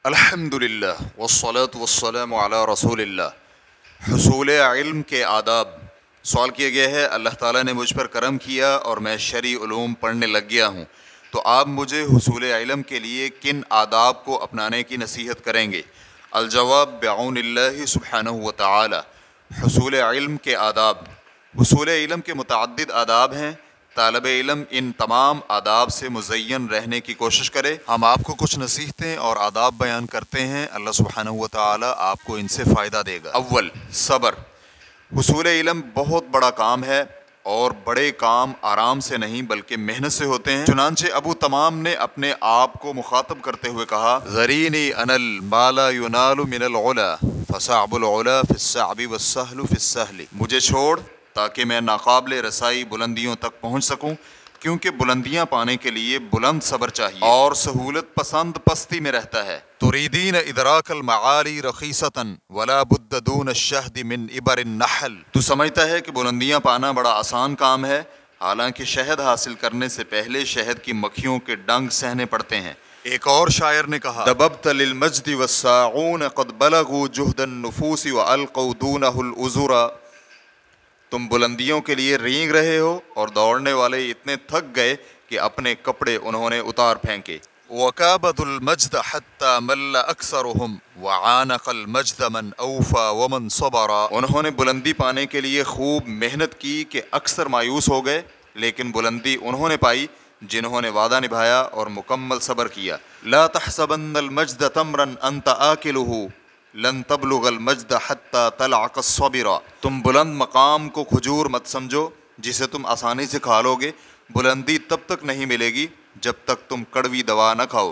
الحمدللہ والصلاة والسلام علی رسول اللہ۔ حصول علم کے آداب۔ سوال کیا گیا ہے، اللہ تعالیٰ نے مجھ پر کرم کیا اور میں شرعی علوم پڑھنے لگ گیا ہوں، تو آپ مجھے حصول علم کے لیے کن آداب کو اپنانے کی نصیحت کریں گے؟ الجواب بعون اللہ سبحانہ وتعالی۔ حصول علم کے آداب۔ حصول علم کے متعدد آداب ہیں۔ طالب علم ان تمام آداب سے مزین رہنے کی کوشش کرے۔ ہم آپ کو کچھ نصیحتیں اور آداب بیان کرتے ہیں، اللہ سبحانہ وتعالی آپ کو ان سے فائدہ دے گا۔ اول، صبر۔ حصول علم بہت بڑا کام ہے اور بڑے کام آرام سے نہیں بلکہ محنت سے ہوتے ہیں۔ چنانچہ ابو تمام نے اپنے آپ کو مخاطب کرتے ہوئے کہا، ذرینی انا ما لا ینال من العلا فصعب العلا فی الصعب والسہل فی السہل۔ مجھے چھوڑ تاکہ میں ناقابل رسائی بلندیوں تک پہنچ سکوں، کیونکہ بلندیاں پانے کے لیے بلند صبر چاہیے اور سہولت پسند پستی میں رہتا ہے۔ تريدين ادراک المعالی رخیصتا ولا بد دون الشہد من ابر النحل۔ تو سمجھتا ہے کہ بلندیاں پانا بڑا آسان کام ہے، حالانکہ شہد حاصل کرنے سے پہلے شہد کی مکھیوں کے ڈنگ سہنے پڑتے ہیں۔ ایک اور شاعر نے کہا، دببت للمجد والساعون قد بلغوا جہد النفوس والقوا دونہ العذرا۔ تم بلندیوں کے لیے رینگ رہے ہو اور دوڑنے والے اتنے تھک گئے کہ اپنے کپڑے انہوں نے اتار پھینکے۔ وَكَابَدُ الْمَجْدَ حَتَّى مَلَّ أَكْثَرُهُمْ وَعَانَقَ الْمَجْدَ مَنْ أَوْفَى وَمَنْ صَبَرَ۔ انہوں نے بلندی پانے کے لیے خوب محنت کی کہ اکثر مایوس ہو گئے، لیکن بلندی انہوں نے پائی جنہوں نے وعدہ نبھایا اور مکمل صبر کیا۔ لَا تَحْسَبَنَّ الْمَجْدَ تَمْرًا أَنْتَ آكِلُهُ لن تبلغ المجد حتى تلعق الصبر۔ تم بلند مقام کو کھجور مت سمجھو جسے تم آسانی سے کھا لو گے، بلندی تب تک نہیں ملے گی جب تک تم کڑوی دوا نہ کھاؤ۔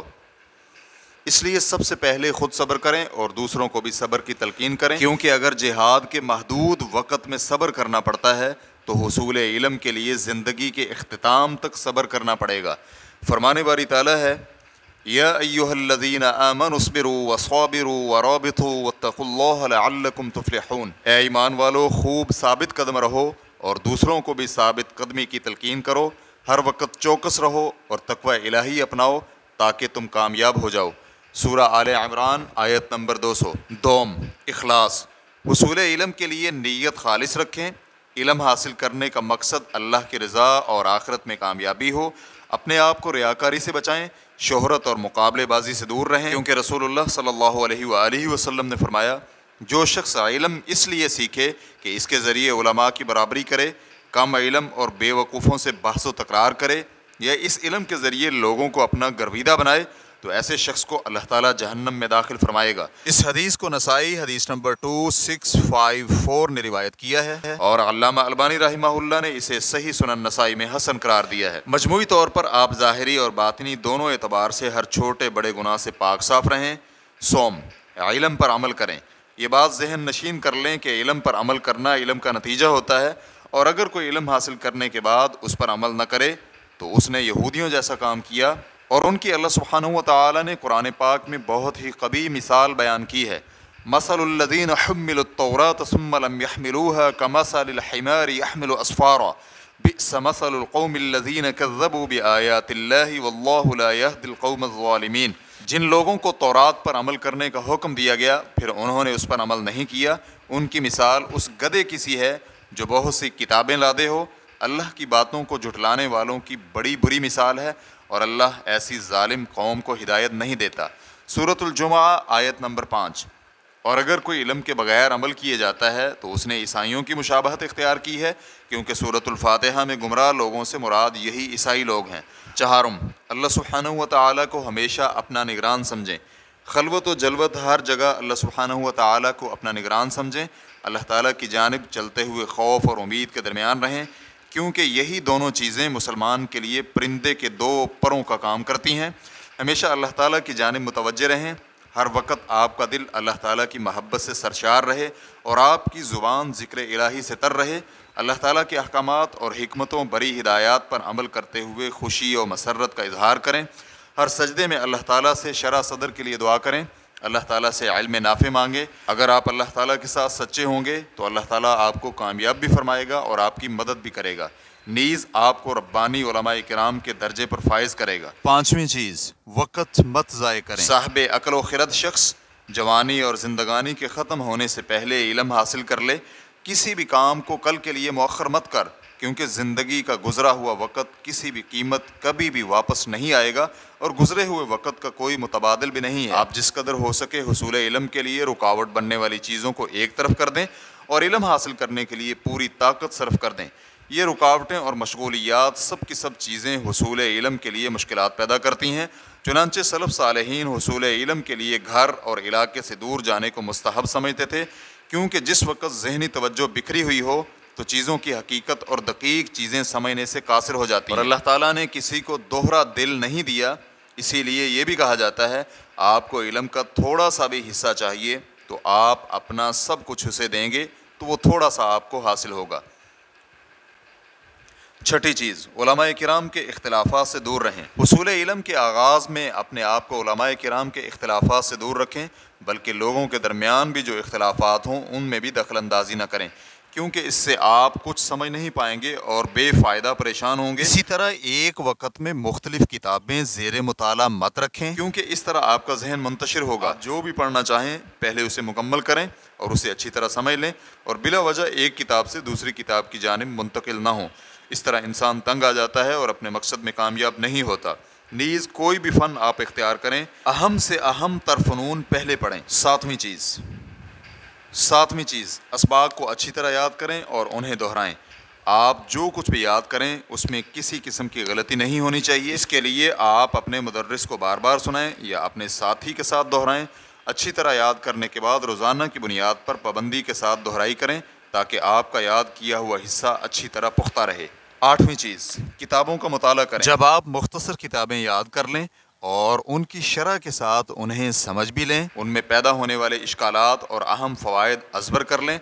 اس لیے سب سے پہلے خود صبر کریں اور دوسروں کو بھی صبر کی تلقین کریں، کیونکہ اگر جہاد کے محدود وقت میں صبر کرنا پڑتا ہے تو حصول علم کے لیے زندگی کے اختتام تک صبر کرنا پڑے گا۔ فرمان باری تعالیٰ ہے، یا ایہا الذین آمنوا اصبروا وصابروا ورابطوا واتقوا اللہ لعلکم تفلحون۔ اے ایمان والو، خوب ثابت قدم رہو اور دوسروں کو بھی ثابت قدمی کی تلقین کرو، ہر وقت چوکس رہو اور تقوی الہی اپناؤ تاکہ تم کامیاب ہو جاؤ۔ سورہ آل عمران آیت نمبر 200۔ دوم، اخلاص۔ حصول علم کے لیے نیت خالص رکھیں۔ علم حاصل کرنے کا مقصد اللہ کی رضا اور آخرت میں کامیابی ہو۔ اپنے آپ کو ریاکاری سے بچائیں، شہرت اور مقابلے بازی سے دور رہیں، کیونکہ رسول اللہ صلی اللہ علیہ وآلہ وسلم نے فرمایا، جو شخص علم اس لیے سیکھے کہ اس کے ذریعے علماء کی برابری کرے، کم علم اور بے وقوفوں سے بحث و تکرار کرے، یا اس علم کے ذریعے لوگوں کو اپنا گرویدہ بنائے، تو ایسے شخص کو اللہ تعالیٰ جہنم میں داخل فرمائے گا۔ اس حدیث کو نسائی حدیث نمبر 2654 نے روایت کیا ہے اور علامہ البانی رحمہ اللہ نے اسے صحیح سنن نسائی میں حسن قرار دیا ہے۔ مجموعی طور پر آپ ظاہری اور باطنی دونوں اعتبار سے ہر چھوٹے بڑے گناہ سے پاک صاف رہیں۔ سوم، علم پر عمل کریں۔ یہ بات ذہن نشین کر لیں کہ علم پر عمل کرنا علم کا نتیجہ ہوتا ہے، اور اگر کوئی علم حاصل کرنے کے بعد اس پر عمل نہ کرے تو اس نے یہودیوں جیسا کام کیا، اور ان کی اللہ سبحانہ وتعالی نے قرآن پاک میں بہت ہی قبیح مثال بیان کی ہے۔ مثل الذین حملوا التوراۃ ثم لم يحملوها كمثل الحمار يحمل اسفارا بئس مثل القوم الذین كذبوا بآیات اللہ واللہ لا يهدی القوم الظالمین۔ جن لوگوں کو تورات پر عمل کرنے کا حکم دیا گیا پھر انہوں نے اس پر عمل نہیں کیا، ان کی مثال اس گدھے کی سی ہے جو بہت سی کتابیں لادے ہو۔ اللہ کی باتوں کو جھٹلانے والوں کی بڑی بری مثال ہے، اور اللہ ایسی ظالم قوم کو ہدایت نہیں دیتا۔ سورۃ الجمعہ آیت نمبر 5۔ اور اگر کوئی علم کے بغیر عمل کیے جاتا ہے تو اس نے عیسائیوں کی مشابہت اختیار کی ہے، کیونکہ سورۃ الفاتحہ میں گمراہ لوگوں سے مراد یہی عیسائی لوگ ہیں۔ چہارم، اللہ سبحانہ وتعالی کو ہمیشہ اپنا نگران سمجھیں۔ خلوت و جلوت ہر جگہ اللہ سبحانہ وتعالی کو اپنا نگران سمجھیں۔ اللہ تعالیٰ کی جانب چلتے ہوئے خوف اور امید کے درمیان رہیں، کیونکہ یہی دونوں چیزیں مسلمان کے لیے پرندے کے دو پروں کا کام کرتی ہیں۔ ہمیشہ اللہ تعالیٰ کی جانب متوجہ رہیں، ہر وقت آپ کا دل اللہ تعالیٰ کی محبت سے سرشار رہے اور آپ کی زبان ذکر الہی سے تر رہے۔ اللہ تعالیٰ کے احکامات اور حکمتوں بری ہدایات پر عمل کرتے ہوئے خوشی و مسرت کا اظہار کریں۔ ہر سجدے میں اللہ تعالیٰ سے شرح صدر کے لیے دعا کریں، اللہ تعالیٰ سے علم نافع مانگے۔ اگر آپ اللہ تعالیٰ کے ساتھ سچے ہوں گے تو اللہ تعالیٰ آپ کو کامیاب بھی فرمائے گا اور آپ کی مدد بھی کرے گا۔ نیز آپ کو ربانی علماء کرام کے درجے پر فائز کرے گا۔ پانچویں چیز، وقت مت ضائع کریں۔ صاحب عقل و خرد شخص جوانی اور زندگانی کے ختم ہونے سے پہلے علم حاصل کر لے۔ کسی بھی کام کو کل کے لیے مؤخر مت کر، کیونکہ زندگی کا گزرا ہوا وقت کسی بھی قیمت کبھی بھی واپس نہیں آئے گا، اور گزرے ہوئے وقت کا کوئی متبادل بھی نہیں ہے۔ آپ جس قدر ہو سکے حصول علم کے لیے رکاوٹ بننے والی چیزوں کو ایک طرف کر دیں اور علم حاصل کرنے کے لیے پوری طاقت صرف کر دیں۔ یہ رکاوٹیں اور مشغولیات سب کی سب چیزیں حصول علم کے لیے مشکلات پیدا کرتی ہیں۔ چنانچہ سلف صالحین حصول علم کے لیے گھر اور علاقے سے دور جانے کو مستحب سمجھتے تھے، کیونکہ جس وقت ذہنی توجہ بکھری ہوئی ہو تو چیزوں کی حقیقت اور دقیق چیزیں سمجھنے سے قاصر ہو جاتی ہیں۔ اور اللہ تعالیٰ نے کسی کو دوہرا دل نہیں دیا، اسی لیے یہ بھی کہا جاتا ہے آپ کو علم کا تھوڑا سا بھی حصہ چاہیے تو آپ اپنا سب کچھ اسے دیں گے تو وہ تھوڑا سا آپ کو حاصل ہوگا۔ چھٹی چیز، علماء کرام کے اختلافات سے دور رہیں۔ حصول علم کے آغاز میں اپنے آپ کو علماء کرام کے اختلافات سے دور رکھیں، بلکہ لوگوں کے درمیان بھی جو اختلافات ہوں ان میں بھی دخل اندازی نہ کریں، کیونکہ اس سے آپ کچھ سمجھ نہیں پائیں گے اور بے فائدہ پریشان ہوں گے۔ اسی طرح ایک وقت میں مختلف کتابیں زیر مطالعہ مت رکھیں، کیونکہ اس طرح آپ کا ذہن منتشر ہوگا۔ جو بھی پڑھنا چاہیں پہلے اسے مکمل کریں اور اسے اچھی طرح سمجھ لیں، اور بلا وجہ ایک کتاب سے دوسری کتاب کی جانب منتقل نہ ہوں۔ اس طرح انسان تنگ آ جاتا ہے اور اپنے مقصد میں کامیاب نہیں ہوتا۔ نیز کوئی بھی فن آپ اختیار کریں، اہم سے اہم تر فنون پہلے پڑھیں۔ ساتویں چیز، اسباق کو اچھی طرح یاد کریں اور انہیں دہرائیں۔ آپ جو کچھ بھی یاد کریں اس میں کسی قسم کی غلطی نہیں ہونی چاہیے۔ اس کے لیے آپ اپنے مدرس کو بار بار سنائیں یا اپنے ساتھی کے ساتھ دہرائیں۔ اچھی طرح یاد کرنے کے بعد روزانہ کی بنیاد پر پابندی کے ساتھ دہرائی کریں تاکہ آپ کا یاد کیا ہوا حصہ اچھی طرح پختہ رہے۔ آٹھویں چیز، کتابوں کا مطالعہ کریں۔ جب آپ مختصر کتابیں یاد کر لیں اور ان کی شرح کے ساتھ انہیں سمجھ بھی لیں، ان میں پیدا ہونے والے اشکالات اور اہم فوائد ازبر کر لیں،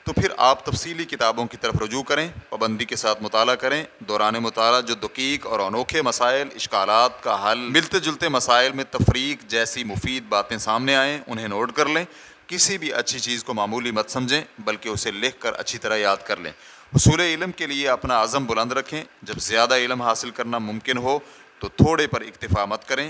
تو پھر آپ تفصیلی کتابوں کی طرف رجوع کریں، پابندی کے ساتھ مطالعہ کریں۔ دوران مطالعہ جو دقیق اور انوکھے مسائل، اشکالات کا حل، ملتے جلتے مسائل میں تفریق جیسی مفید باتیں سامنے آئیں انہیں نوٹ کر لیں۔ کسی بھی اچھی چیز کو معمولی مت سمجھیں بلکہ اسے لکھ کر اچھی طرح یاد کر لیں۔ حصول علم کے لیے اپنا عزم بلند رکھیں۔ جب زیادہ علم حاصل کرنا ممکن ہو تو تھوڑے پر اکتفا مت کریں۔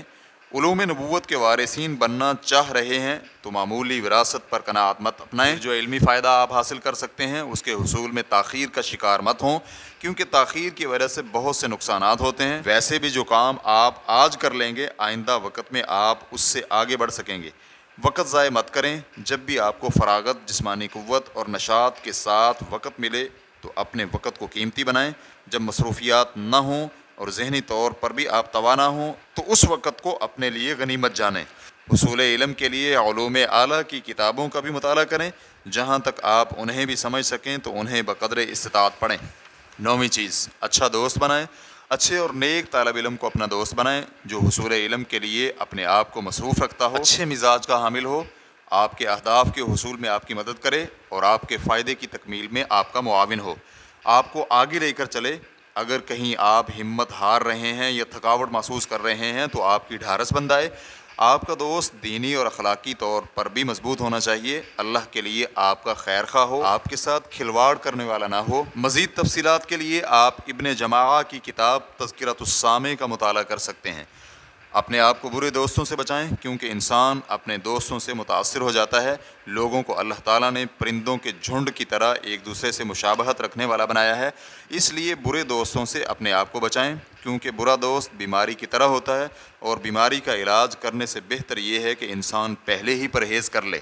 علوم نبوت کے وارثین بننا چاہ رہے ہیں تو معمولی وراثت پر قناعت مت اپنائیں۔ جو علمی فائدہ آپ حاصل کر سکتے ہیں اس کے حصول میں تاخیر کا شکار مت ہوں، کیونکہ تاخیر کی وجہ سے بہت سے نقصانات ہوتے ہیں۔ ویسے بھی جو کام آپ آج کر لیں گے آئندہ وقت میں آپ اس سے آگے بڑھ سکیں گے۔ وقت ضائع مت کریں۔ جب بھی آپ کو فراغت، جسمانی قوت اور نشاط کے ساتھ وقت ملے تو اپنے وقت کو قیمتی بنائیں۔ جب مصروفیات نہ ہوں اور ذہنی طور پر بھی آپ توانا ہوں تو اس وقت کو اپنے لیے غنیمت جانیں۔ حصول علم کے لیے علوم اعلیٰ کی کتابوں کا بھی مطالعہ کریں، جہاں تک آپ انہیں بھی سمجھ سکیں تو انہیں بقدر استطاعت پڑھیں۔ نویں چیز، اچھا دوست بنائیں۔ اچھے اور نیک طالب علم کو اپنا دوست بنائیں جو حصول علم کے لیے اپنے آپ کو مصروف رکھتا ہو، اچھے مزاج کا حامل ہو، آپ کے اہداف کے حصول میں آپ کی مدد کرے اور آپ کے فائدے کی تکمیل میں آپ کا معاون ہو، آپ کو آگے لے کر چلے۔ اگر کہیں آپ ہمت ہار رہے ہیں یا تھکاوٹ محسوس کر رہے ہیں تو آپ کی ڈھارس بندھائے۔ آپ کا دوست دینی اور اخلاقی طور پر بھی مضبوط ہونا چاہیے، اللہ کے لیے آپ کا خیر خواہ ہو، آپ کے ساتھ کھلواڑ کرنے والا نہ ہو۔ مزید تفصیلات کے لیے آپ ابن جماعہ کی کتاب تذکرۃ السامع کا مطالعہ کر سکتے ہیں۔ اپنے آپ کو برے دوستوں سے بچائیں، کیونکہ انسان اپنے دوستوں سے متاثر ہو جاتا ہے۔ لوگوں کو اللہ تعالیٰ نے پرندوں کے جھنڈ کی طرح ایک دوسرے سے مشابہت رکھنے والا بنایا ہے، اس لیے برے دوستوں سے اپنے آپ کو بچائیں، کیونکہ برا دوست بیماری کی طرح ہوتا ہے اور بیماری کا علاج کرنے سے بہتر یہ ہے کہ انسان پہلے ہی پرہیز کر لے۔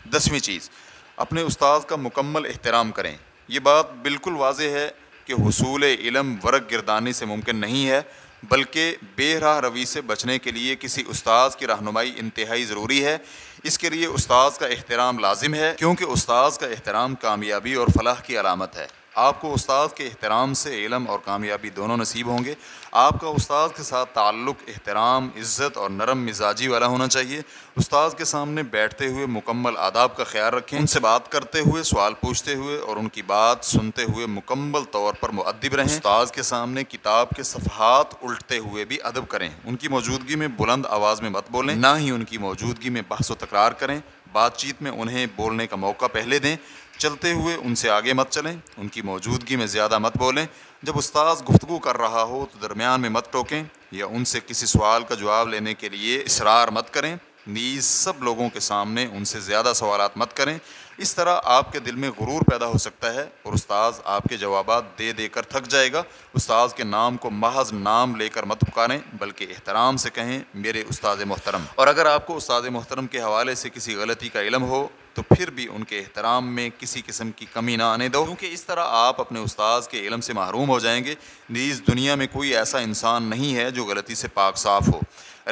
10ویں چیز، اپنے استاد کا مکمل احترام کریں۔ یہ بات بالکل واضح ہے کہ حصول علم ورق گردانی سے ممکن نہیں ہے، بلکہ بے راہ روی سے بچنے کے لیے کسی استاذ کی رہنمائی انتہائی ضروری ہے۔ اس کے لیے استاذ کا احترام لازم ہے، کیونکہ استاذ کا احترام کامیابی اور فلاح کی علامت ہے۔ آپ کو استاد کے احترام سے علم اور کامیابی دونوں نصیب ہوں گے۔ آپ کا استاد کے ساتھ تعلق احترام، عزت اور نرم مزاجی والا ہونا چاہیے۔ استاد کے سامنے بیٹھتے ہوئے مکمل آداب کا خیال رکھیں، ان سے بات کرتے ہوئے، سوال پوچھتے ہوئے اور ان کی بات سنتے ہوئے مکمل طور پر مؤدب رہیں۔ استاد کے سامنے کتاب کے صفحات الٹتے ہوئے بھی ادب کریں۔ ان کی موجودگی میں بلند آواز میں مت بولیں، نہ ہی ان کی موجودگی میں بحث و تکرار کریں۔ بات چیت میں انہیں بولنے کا موقع پہلے دیں۔ چلتے ہوئے ان سے آگے مت چلیں، ان کی موجودگی میں زیادہ مت بولیں۔ جب استاذ گفتگو کر رہا ہو تو درمیان میں مت ٹوکیں یا ان سے کسی سوال کا جواب لینے کے لیے اصرار مت کریں، نیز سب لوگوں کے سامنے ان سے زیادہ سوالات مت کریں، اس طرح آپ کے دل میں غرور پیدا ہو سکتا ہے اور استاذ آپ کے جوابات دے دے کر تھک جائے گا۔ استاذ کے نام کو محض نام لے کر مت پکاریں بلکہ احترام سے کہیں میرے استاذ محترم، اور اگر آپ کو استاذ محترم کے حوالے سے کسی غلطی کا علم ہو تو پھر بھی ان کے احترام میں کسی قسم کی کمی نہ آنے دو، کیونکہ اس طرح آپ اپنے استاذ کے علم سے محروم ہو جائیں گے۔ نیز دنیا میں کوئی ایسا انسان نہیں ہے جو غلطی سے پاک صاف ہو۔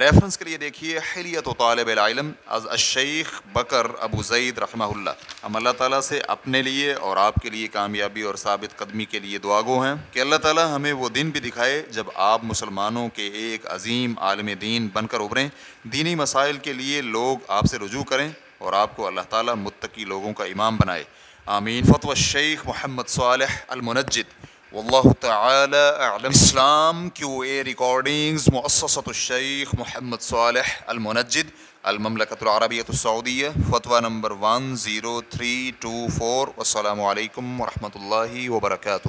ریفرنس کے لیے دیکھیے حلیت طالب العلم از الشیخ بکر ابو زید رحمہ اللہ۔ ہم اللہ تعالیٰ سے اپنے لیے اور آپ کے لیے کامیابی اور ثابت قدمی کے لیے دعا گو ہیں کہ اللہ تعالیٰ ہمیں وہ دن بھی دکھائے جب آپ مسلمانوں کے ایک عظیم عالم دین بن کر ابھریں، دینی مسائل کے لیے لوگ آپ سے رجوع کریں اور آپ کو اللہ تعالیٰ متقی لوگوں کا امام بنائے، آمین۔ فتوی الشیخ محمد صالح المنجد، واللہ تعالی اعلم۔ اسلام کیو اے ریکارڈنگز، مؤسسۃ الشیخ محمد صالح المنجد، المملکۃ العربیۃ السعودیہ، فتویٰ نمبر 10324۔ والسلام علیکم ورحمۃ اللہ وبرکاتہ۔